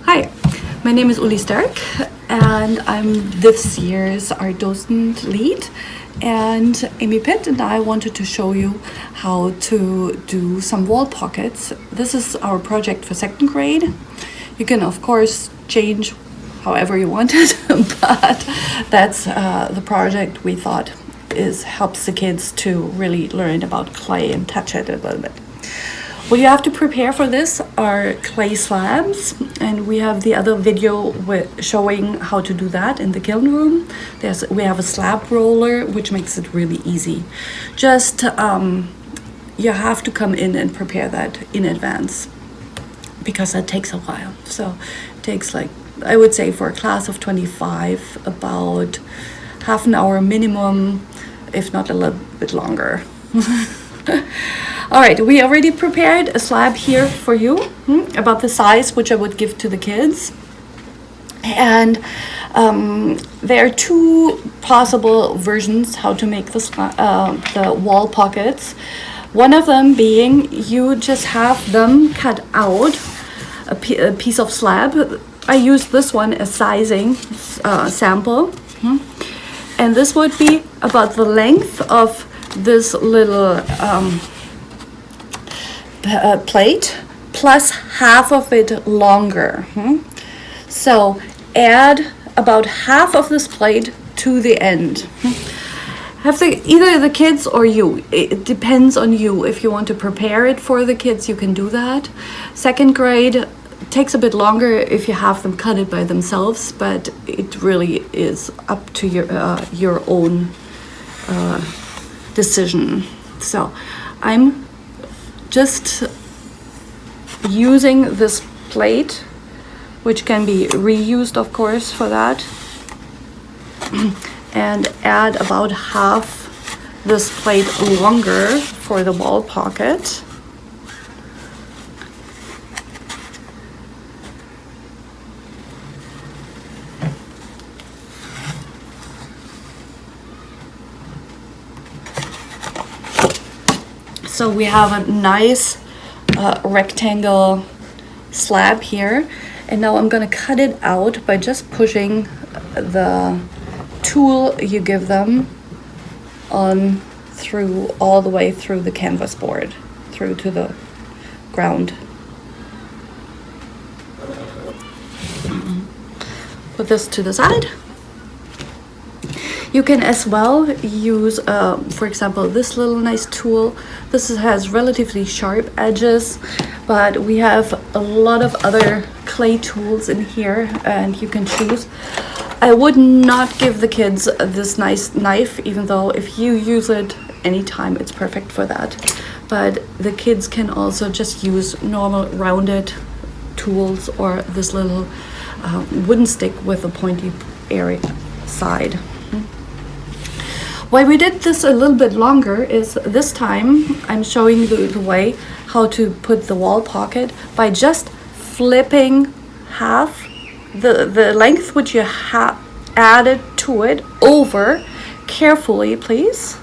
Hi, my name is Ulrike Staerk, and I'm this year's art docent lead. And Amy Pitt and I wanted to show you how to do some wall pockets. This is our project for second grade. You can, of course, change however you want it, but that's the project we thought helps the kids to really learn about clay and touch it a little bit. What you have to prepare for this are clay slabs, and we have the other video showing how to do that in the kiln room. We have a slab roller, which makes it really easy. Just you have to come in and prepare that in advance, because that takes a while. So it takes, like, I would say for a class of 25, about half an hour minimum, if not a little bit longer. All right, we already prepared a slab here for you, about the size which I would give to the kids. And there are two possible versions how to make the wall pockets. One of them being you just have them cut out a piece of slab. I use this one as sizing sample. And this would be about the length of this little plate plus half of it longer. So add about half of this plate to the end. Either the kids or you, it depends on you. If you want to prepare it for the kids, you can do that. Second grade takes a bit longer if you have them cut it by themselves, but it really is up to your own decision. So I'm just using this plate, which can be reused, of course, for that, and add about half this plate longer for the wall pocket. So we have a nice rectangle slab here, and now I'm going to cut it out by just pushing the tool you give them on through all the way through the canvas board, through to the ground. Put this to the side. You can as well use, for example, this little nice tool. This has relatively sharp edges, but we have a lot of other clay tools in here, and you can choose. I would not give the kids this nice knife, even though if you use it anytime, it's perfect for that. But the kids can also just use normal rounded tools or this little wooden stick with a pointy area side. Why we did this a little bit longer is this time I'm showing you the way how to put the wall pocket by just flipping half the length which you have added to it over carefully, please,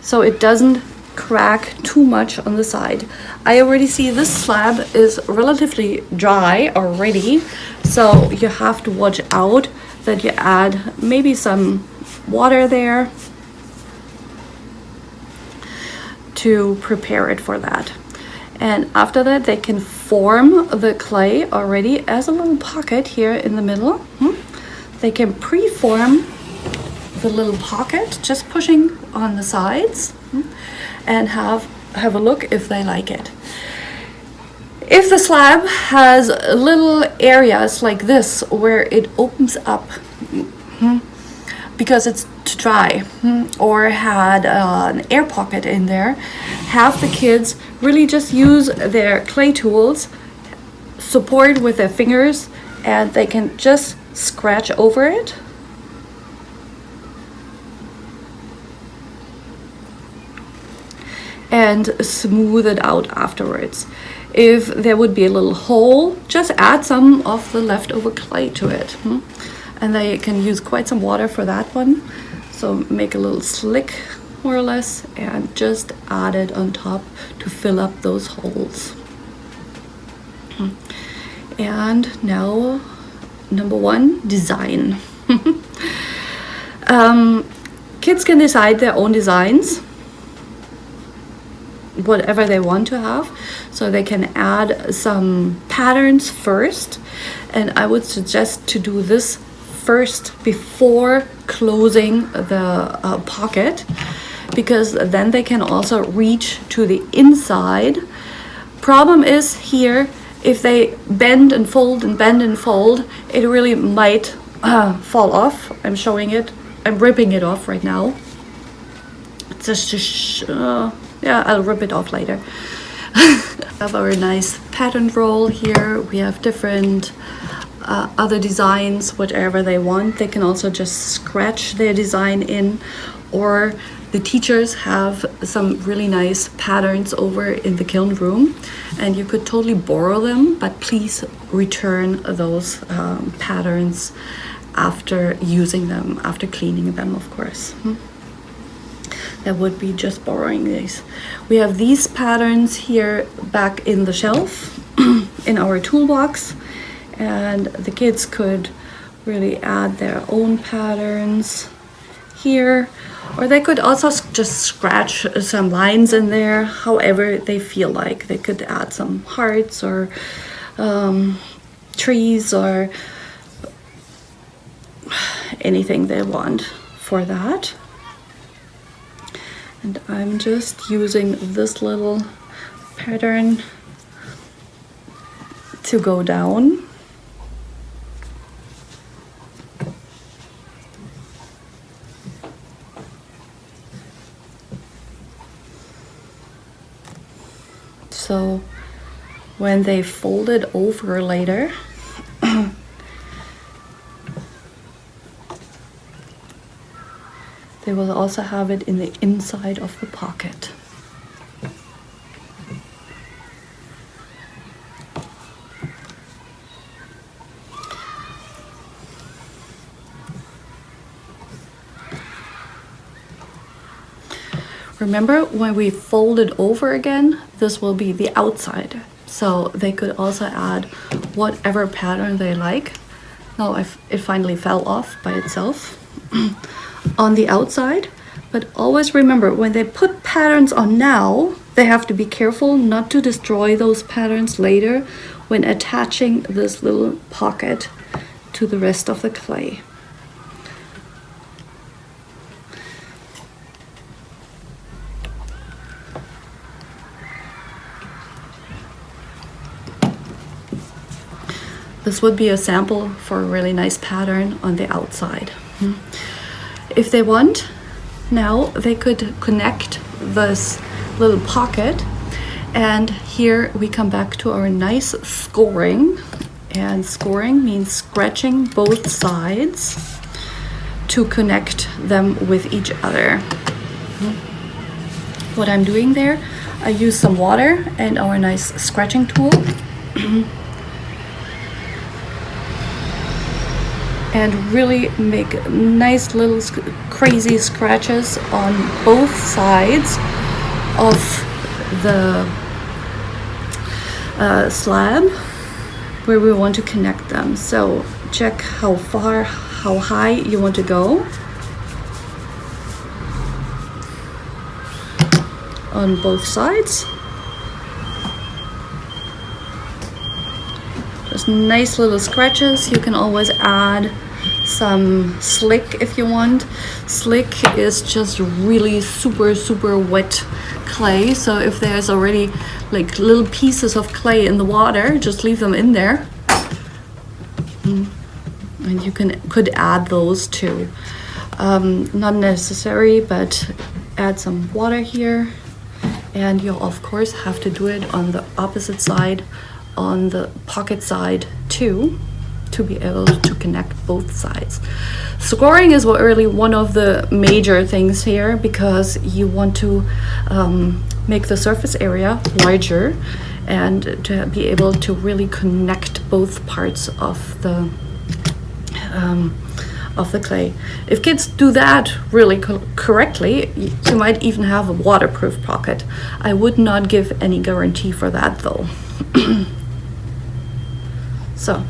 so it doesn't crack too much on the side. I already see this slab is relatively dry already, so you have to watch out that you add maybe some water there to prepare it for that. And after that, they can form the clay already as a little pocket here in the middle. They can pre-form the little pocket, just pushing on the sides, and have a look if they like it. If the slab has little areas like this where it opens up, because it's too dry, or had an air pocket in there, have the kids really just use their clay tools, support with their fingers, and they can just scratch over it. And smooth it out afterwards. If there would be a little hole, just add some of the leftover clay to it. And they can use quite some water for that one. So make a little slick, more or less, and just add it on top to fill up those holes. And now, number 1, design. Kids can decide their own designs, whatever they want to have. So they can add some patterns first, and I would suggest to do this first before closing the pocket, because then they can also reach to the inside. Problem is here, if they bend and fold and bend and fold, it really might fall off. I'm showing it. I'm ripping it off right now. Just to yeah, I'll rip it off later. We have our nice pattern roll here. We have different other designs, whatever they want. They can also just scratch their design in, or the teachers have some really nice patterns over in the kiln room, and you could totally borrow them, but please return those patterns after using them, after cleaning them, of course. That would be just borrowing these. We have these patterns here back in the shelf in our toolbox, and the kids could really add their own patterns here, or they could also just scratch some lines in there however they feel like. They could add some hearts or trees or anything they want for that. And I'm just using this little pattern to go down. So when they fold it over later, they will also have it in the inside of the pocket. Remember, when we fold it over again, this will be the outside. So they could also add whatever pattern they like. Now it finally fell off by itself on the outside. But always remember, when they put patterns on now, they have to be careful not to destroy those patterns later when attaching this little pocket to the rest of the clay. This would be a sample for a really nice pattern on the outside. If they want, now they could connect this little pocket, and here we come back to our nice scoring. And scoring means scratching both sides to connect them with each other. What I'm doing there, I use some water and our nice scratching tool. And really make nice little crazy scratches on both sides of the slab where we want to connect them. So check how far, how high you want to go on both sides. Just nice little scratches. You can always add some slick if you want. Slick is just really super wet clay, so if there's already like little pieces of clay in the water, just leave them in there, and you could add those too. Not necessary, but add some water here, and you'll of course have to do it on the opposite side, on the pocket side too, to be able to connect both sides. Scoring is really one of the major things here, because you want to make the surface area larger and to be able to really connect both parts of the clay. If kids do that really correctly, you might even have a waterproof pocket. I would not give any guarantee for that though. So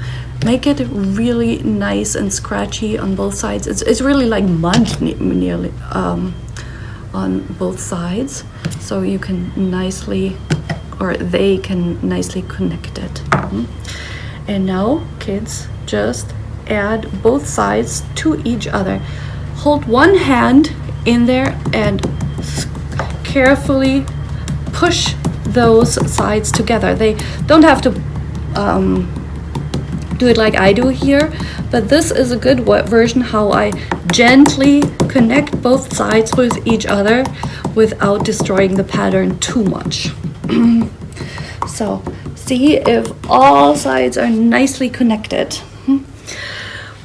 make it really nice and scratchy on both sides. It's really like mud nearly on both sides, so you can nicely, or they can nicely connect it. And now kids, just add both sides to each other. Hold one hand in there and carefully push those sides together. They don't have to do it like I do here, but this is a good version how I gently connect both sides with each other without destroying the pattern too much. So see if all sides are nicely connected.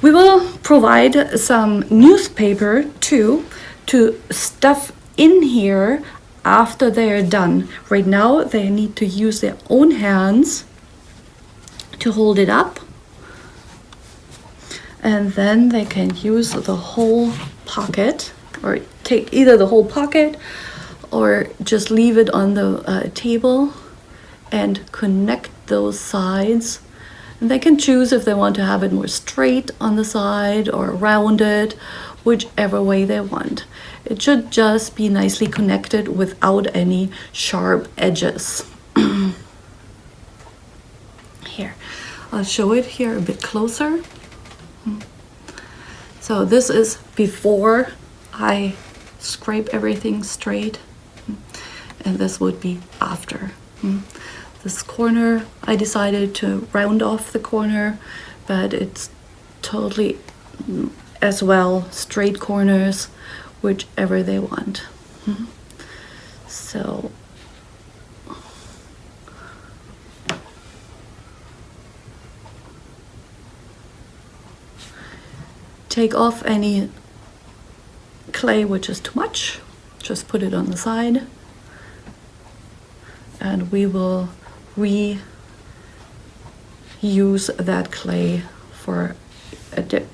We will provide some newspaper too to stuff in here after they're done. Right now they need to use their own hands to hold it up, and then they can use the whole pocket, or take either the whole pocket or just leave it on the table and connect those sides. And they can choose if they want to have it more straight on the side or rounded, whichever way they want. It should just be nicely connected without any sharp edges. Here, I'll show it here a bit closer. So this is before I scrape everything straight, and this would be after. This corner, I decided to round off the corner, but it's totally as well straight corners, whichever they want. So take off any clay which is too much, just put it on the side, and we will reuse that clay for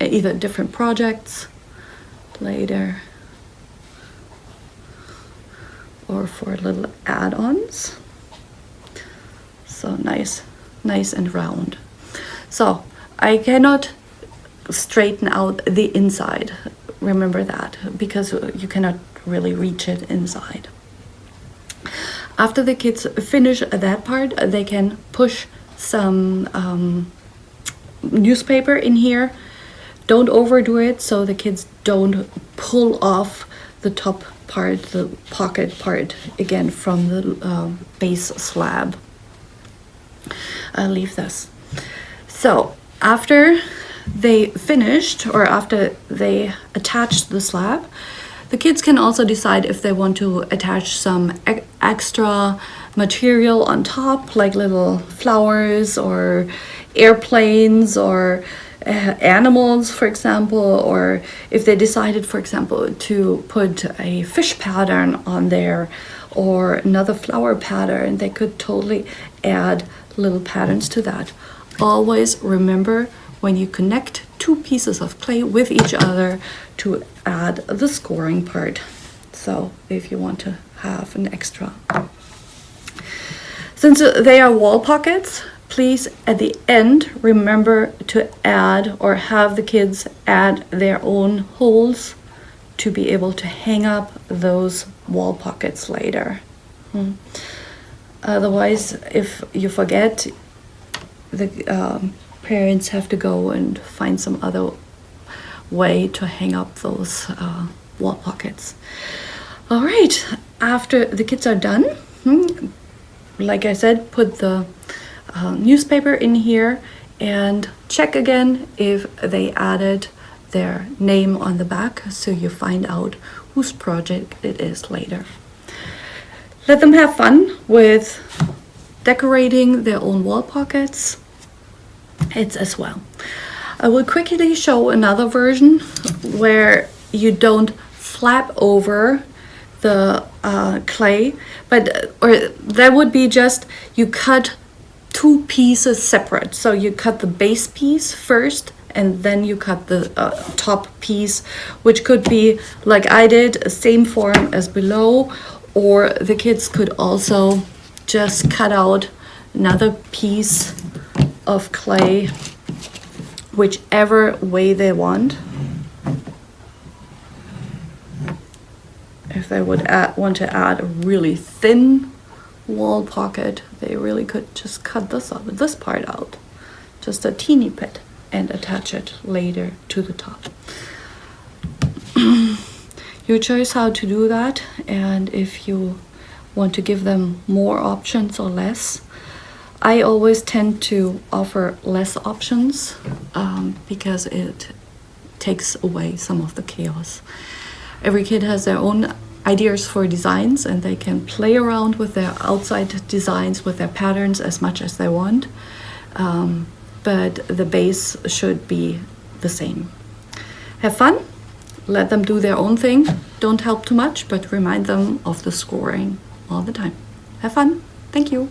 either different projects later or for little add-ons. So nice and round. So I cannot straighten out the inside, remember that, because you cannot really reach it inside. After the kids finish that part, they can push some newspaper in here. Don't overdo it so the kids don't pull off the top part, the pocket part, again from the base slab. I'll leave this. So after they finished, or after they attached the slab, the kids can also decide if they want to attach some extra material on top, like little flowers or airplanes or animals, for example, or if they decided, for example, to put a fish pattern on there or another flower pattern, they could totally add little patterns to that. Always remember, when you connect two pieces of clay with each other, to add the scoring part. So if you want to have an extra. Since they are wall pockets, please at the end remember to add, or have the kids add their own holes to be able to hang up those wall pockets later. Otherwise, if you forget, the parents have to go and find some other way to hang up those wall pockets. All right, after the kids are done, like I said, put the newspaper in here and check again if they added their name on the back, so you find out whose project it is later. Let them have fun with decorating their own wall pockets. It's as well. I will quickly show another version where you don't flap over the clay, or that would be just, you cut two pieces separate. So you cut the base piece first, and then you cut the top piece, which could be like I did, same form as below, or the kids could also just cut out another piece of clay whichever way they want. If they would want to add a really thin wall pocket, they really could just cut this part out, just a teeny bit, and attach it later to the top. Your choice how to do that, and if you want to give them more options or less. I always tend to offer less options because it takes away some of the chaos. Every kid has their own ideas for designs, and they can play around with their outside designs, with their patterns as much as they want, but the base should be the same. Have fun, let them do their own thing, don't help too much, but remind them of the scoring all the time. Have fun, thank you.